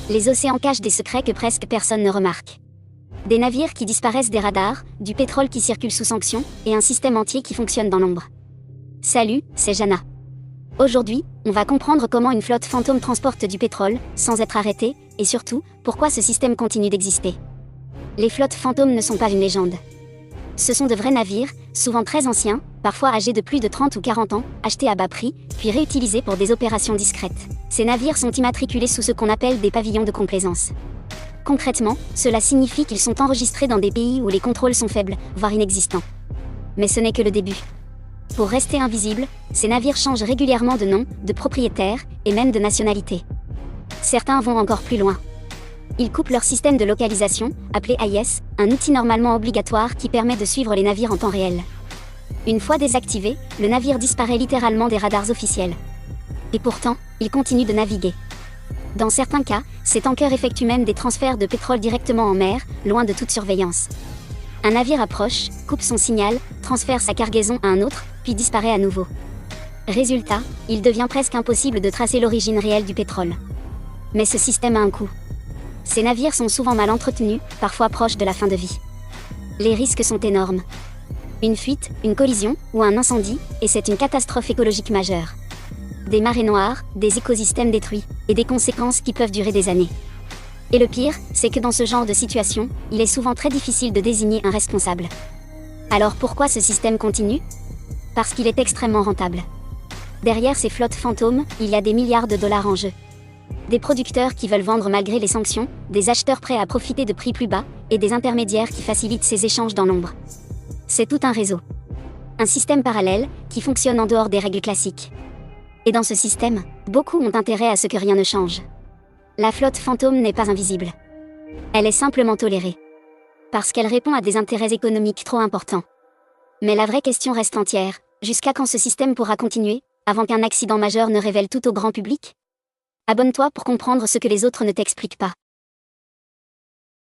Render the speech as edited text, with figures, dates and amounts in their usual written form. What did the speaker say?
Les océans cachent des secrets que presque personne ne remarque. Des navires qui disparaissent des radars, du pétrole qui circule sous sanction, et un système entier qui fonctionne dans l'ombre. Salut, c'est Jana. Aujourd'hui, on va comprendre comment une flotte fantôme transporte du pétrole, sans être arrêtée, et surtout, pourquoi ce système continue d'exister. Les flottes fantômes ne sont pas une légende. Ce sont de vrais navires, souvent très anciens, parfois âgés de plus de 30 ou 40 ans, achetés à bas prix, puis réutilisés pour des opérations discrètes. Ces navires sont immatriculés sous ce qu'on appelle des pavillons de complaisance. Concrètement, cela signifie qu'ils sont enregistrés dans des pays où les contrôles sont faibles, voire inexistants. Mais ce n'est que le début. Pour rester invisibles, ces navires changent régulièrement de nom, de propriétaire, et même de nationalité. Certains vont encore plus loin. Ils coupent leur système de localisation, appelé AIS, un outil normalement obligatoire qui permet de suivre les navires en temps réel. Une fois désactivé, le navire disparaît littéralement des radars officiels. Et pourtant, il continue de naviguer. Dans certains cas, ces tankers effectuent même des transferts de pétrole directement en mer, loin de toute surveillance. Un navire approche, coupe son signal, transfère sa cargaison à un autre, puis disparaît à nouveau. Résultat, il devient presque impossible de tracer l'origine réelle du pétrole. Mais ce système a un coût. Ces navires sont souvent mal entretenus, parfois proches de la fin de vie. Les risques sont énormes. Une fuite, une collision, ou un incendie, et c'est une catastrophe écologique majeure. Des marées noires, des écosystèmes détruits, et des conséquences qui peuvent durer des années. Et le pire, c'est que dans ce genre de situation, il est souvent très difficile de désigner un responsable. Alors pourquoi ce système continue ? Parce qu'il est extrêmement rentable. Derrière ces flottes fantômes, il y a des milliards de dollars en jeu. Des producteurs qui veulent vendre malgré les sanctions, des acheteurs prêts à profiter de prix plus bas, et des intermédiaires qui facilitent ces échanges dans l'ombre. C'est tout un réseau. Un système parallèle, qui fonctionne en dehors des règles classiques. Et dans ce système, beaucoup ont intérêt à ce que rien ne change. La flotte fantôme n'est pas invisible. Elle est simplement tolérée. Parce qu'elle répond à des intérêts économiques trop importants. Mais la vraie question reste entière, jusqu'à quand ce système pourra continuer, avant qu'un accident majeur ne révèle tout au grand public ? Abonne-toi pour comprendre ce que les autres ne t'expliquent pas.